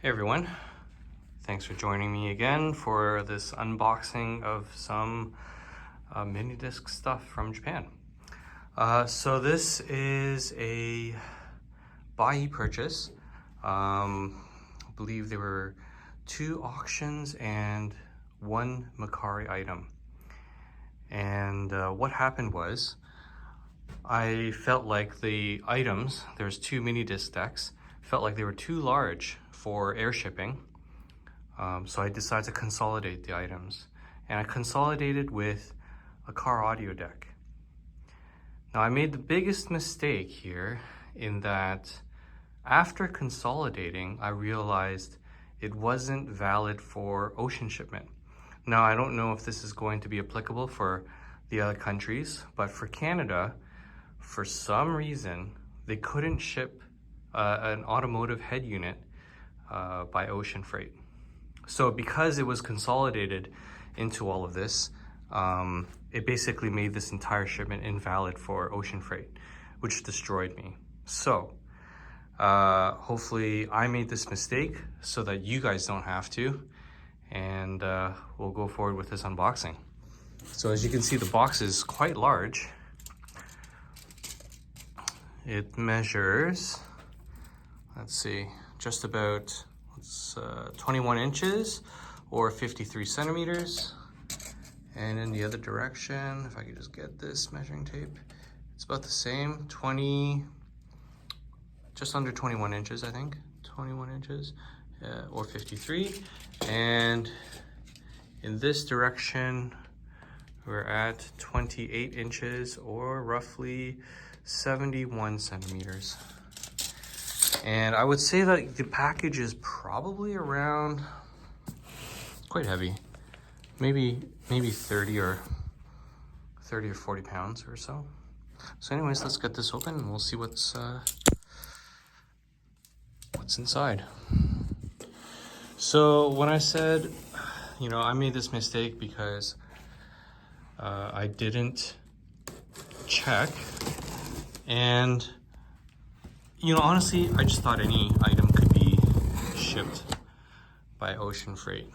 Hey everyone, thanks for joining me again for this unboxing of some mini disc stuff from Japan. So this is a Buyee purchase. I believe there were 2 auctions and 1 Macari item. And what happened was, I felt like the items, there's 2 mini disc decks, felt like they were too large for air shipping. So I decided to consolidate the items. And I consolidated with a car audio deck. Now I made the biggest mistake here in that after consolidating, I realized it wasn't valid for ocean shipment. Now I don't know if this is going to be applicable for the other countries, but for Canada, for some reason, they couldn't ship an automotive head unit by ocean freight. So because it was consolidated into all of this, it basically made this entire shipment invalid for ocean freight, which destroyed me. So hopefully I made this mistake so that you guys don't have to, and we'll go forward with this unboxing. So as you can see, the box is quite large. It measures, let's see, just about 21 inches or 53 centimeters. And in the other direction, if I could just get this measuring tape, it's about the same, just under 21 inches, I think, 21 inches or 53. And in this direction, we're at 28 inches or roughly 71 centimeters. And I would say that the package is probably around, quite heavy, maybe 30 or 40 pounds or so. So anyways, let's get this open and we'll see what's inside. So when I said, I made this mistake because I didn't check, and honestly, I just thought any item could be shipped by ocean freight.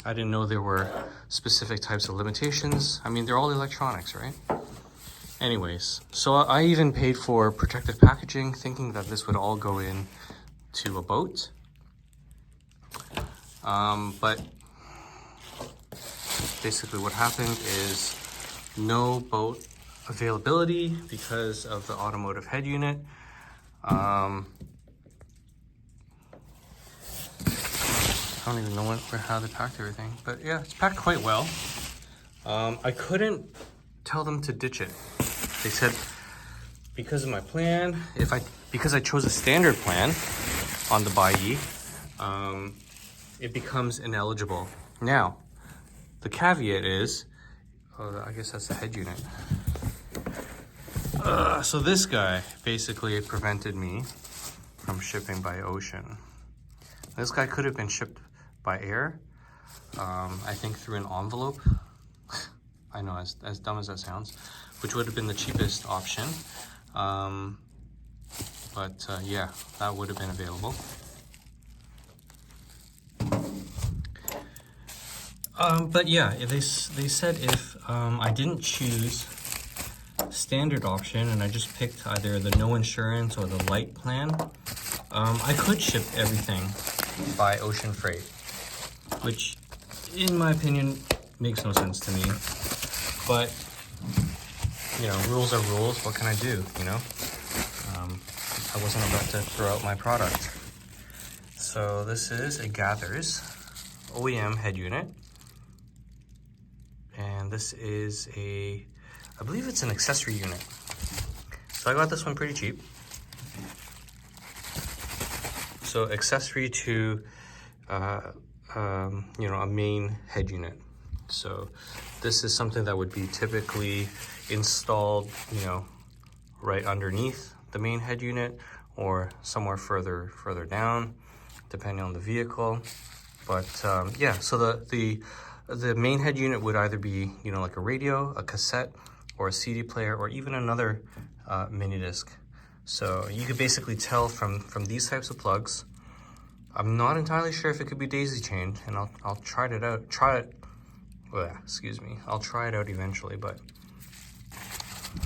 I didn't know there were specific types of limitations. I mean, they're all electronics, right? Anyways, so I even paid for protective packaging, thinking that this would all go in to a boat. But basically what happened is no boat availability because of the automotive head unit. I don't even know how they packed everything, but yeah, it's packed quite well. I couldn't tell them to ditch it. They said because of my plan, because I chose a standard plan on the Buyee, it becomes ineligible. Now, the caveat is, I guess that's the head unit. So this guy basically prevented me from shipping by ocean. This guy could have been shipped by air, I think through an envelope. I know, as dumb as that sounds, which would have been the cheapest option. But yeah, that would have been available. But yeah, they said if I didn't choose standard option and I just picked either the no insurance or the light plan, I could ship everything by ocean freight, which in my opinion makes no sense to me. But rules are rules. What can I do? I wasn't about to throw out my product. So this is a Gathers OEM head unit, and this is I believe it's an accessory unit. So I got this one pretty cheap. So accessory to, a main head unit. So this is something that would be typically installed, right underneath the main head unit or somewhere further down, depending on the vehicle. But yeah, so the main head unit would either be, like a radio, a cassette, or a CD player, or even another mini disc. So you could basically tell from these types of plugs I'm not entirely sure if it could be daisy chained, and I'll try it out. Excuse me. I'll try it out eventually, but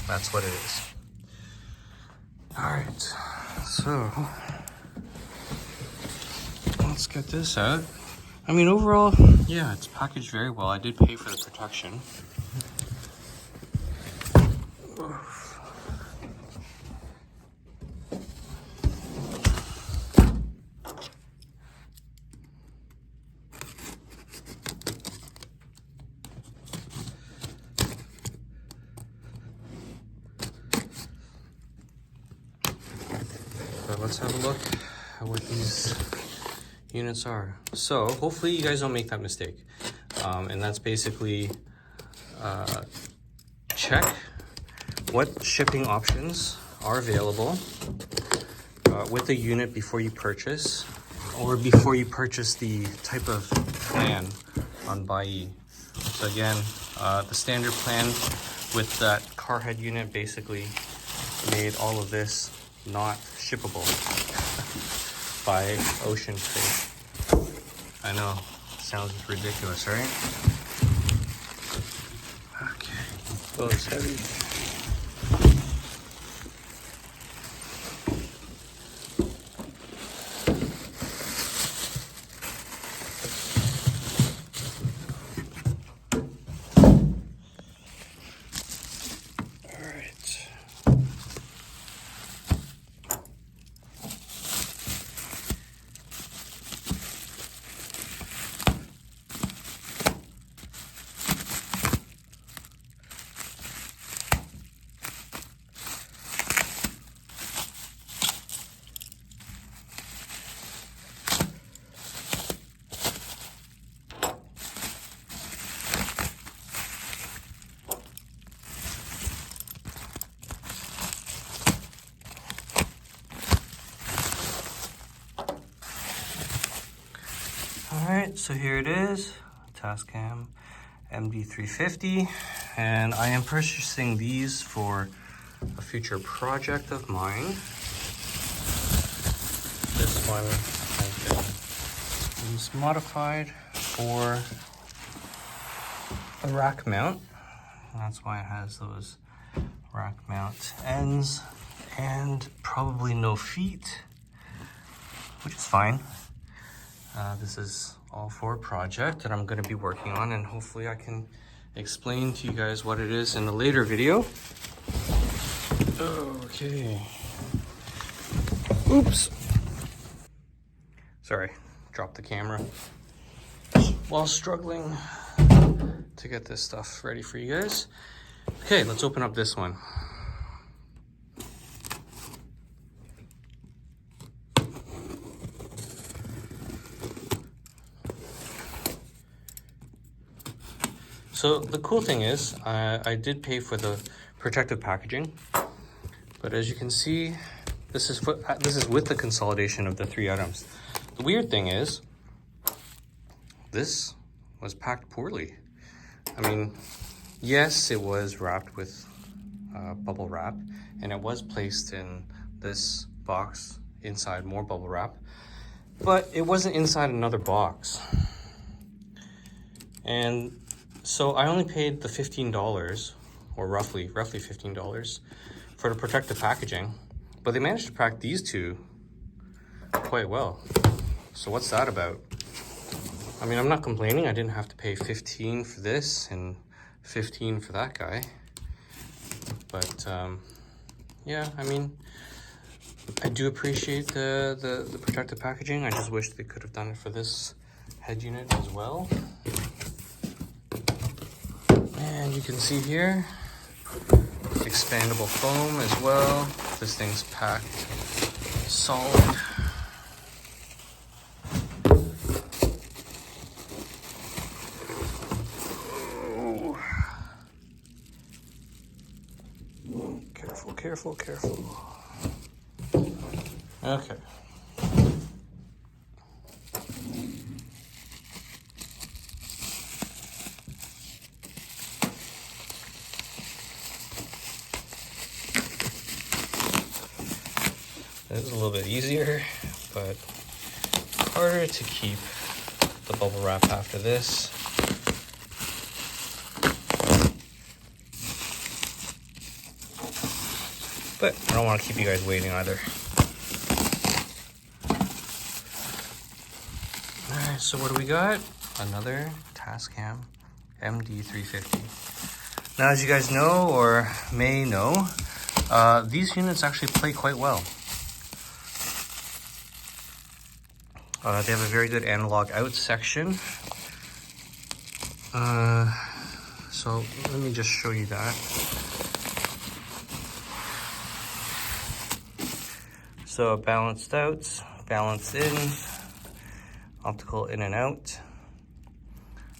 that's what it is. All right, so let's get this out. I mean, overall, yeah, it's packaged very well. I did pay for the protection. So let's have a look at what these units are. So hopefully you guys don't make that mistake. And that's basically check what shipping options are available with the unit before you purchase, or before you purchase the type of plan on Buyee. So again, the standard plan with that car head unit basically made all of this not shippable by ocean freight. I know, sounds ridiculous, right? Okay, oh, it's heavy. Alright, so here it is, Tascam MD-350, and I am purchasing these for a future project of mine. This one has been modified for a rack mount. That's why it has those rack mount ends and probably no feet, which is fine. This is all for a project that I'm going to be working on, and hopefully I can explain to you guys what it is in a later video. Okay. Oops. Sorry, dropped the camera while struggling to get this stuff ready for you guys. Okay, let's open up this one. So the cool thing is, I did pay for the protective packaging, but as you can see, this is with the consolidation of the 3 items. The weird thing is, this was packed poorly. I mean, yes, it was wrapped with bubble wrap, and it was placed in this box inside more bubble wrap, but it wasn't inside another box. And so I only paid the $15, or roughly $15 for the protective packaging, but they managed to pack these two quite well. So what's that about? I mean, I'm not complaining. I didn't have to pay 15 for this and 15 for that guy. But yeah, I mean, I do appreciate the protective packaging. I just wish they could have done it for this head unit as well. And you can see here, expandable foam as well. This thing's packed solid. Oh. Careful, careful. Okay. It was a little bit easier, but harder to keep the bubble wrap after this. But I don't want to keep you guys waiting either. Alright, so what do we got? Another Tascam MD-350. Now, as you guys know or may know, these units actually play quite well. They have a very good analog out section. So let me just show you that. So balanced out, balanced in, optical in and out.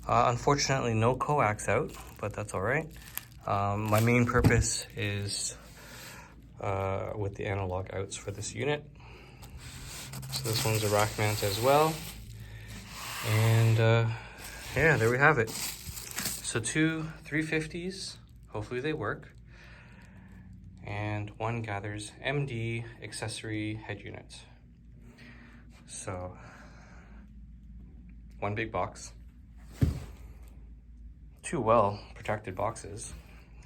Unfortunately, no coax out, but that's all right. My main purpose is with the analog outs for this unit. So this one's a rack mount as well. And yeah, there we have it. So 2 350s, hopefully they work. And 1 Gathers MD accessory head unit. So 1 big box. 2 well protected boxes.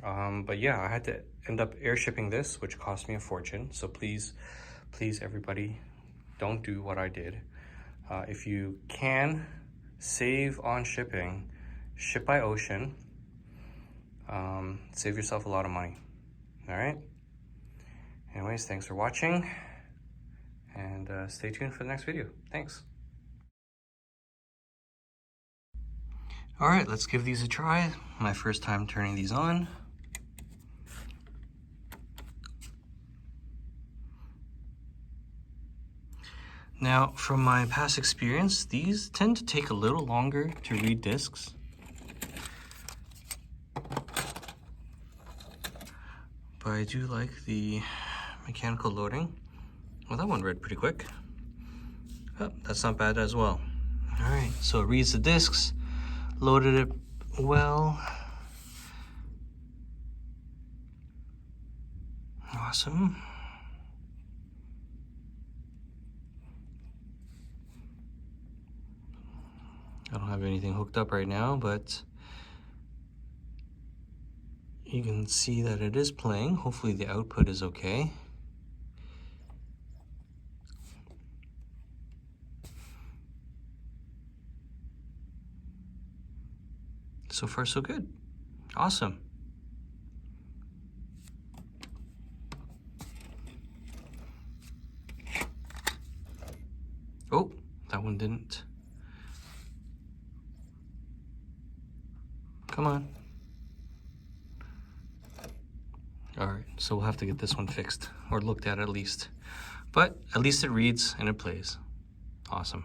But yeah, I had to end up air shipping this, which cost me a fortune. So please everybody, don't do what I did. If you can save on shipping, ship by ocean. Save yourself a lot of money. All right. Anyways, thanks for watching, and stay tuned for the next video. Thanks. All right, let's give these a try. My first time turning these on. Now, from my past experience, these tend to take a little longer to read discs. But I do like the mechanical loading. Well, that one read pretty quick. Oh, that's not bad as well. All right, so it reads the discs, loaded it well. Awesome. I don't have anything hooked up right now, but you can see that it is playing. Hopefully the output is okay. So far, so good. Awesome. Oh, that one didn't. Come on. All right, so we'll have to get this one fixed or looked at least. But at least it reads and it plays. Awesome.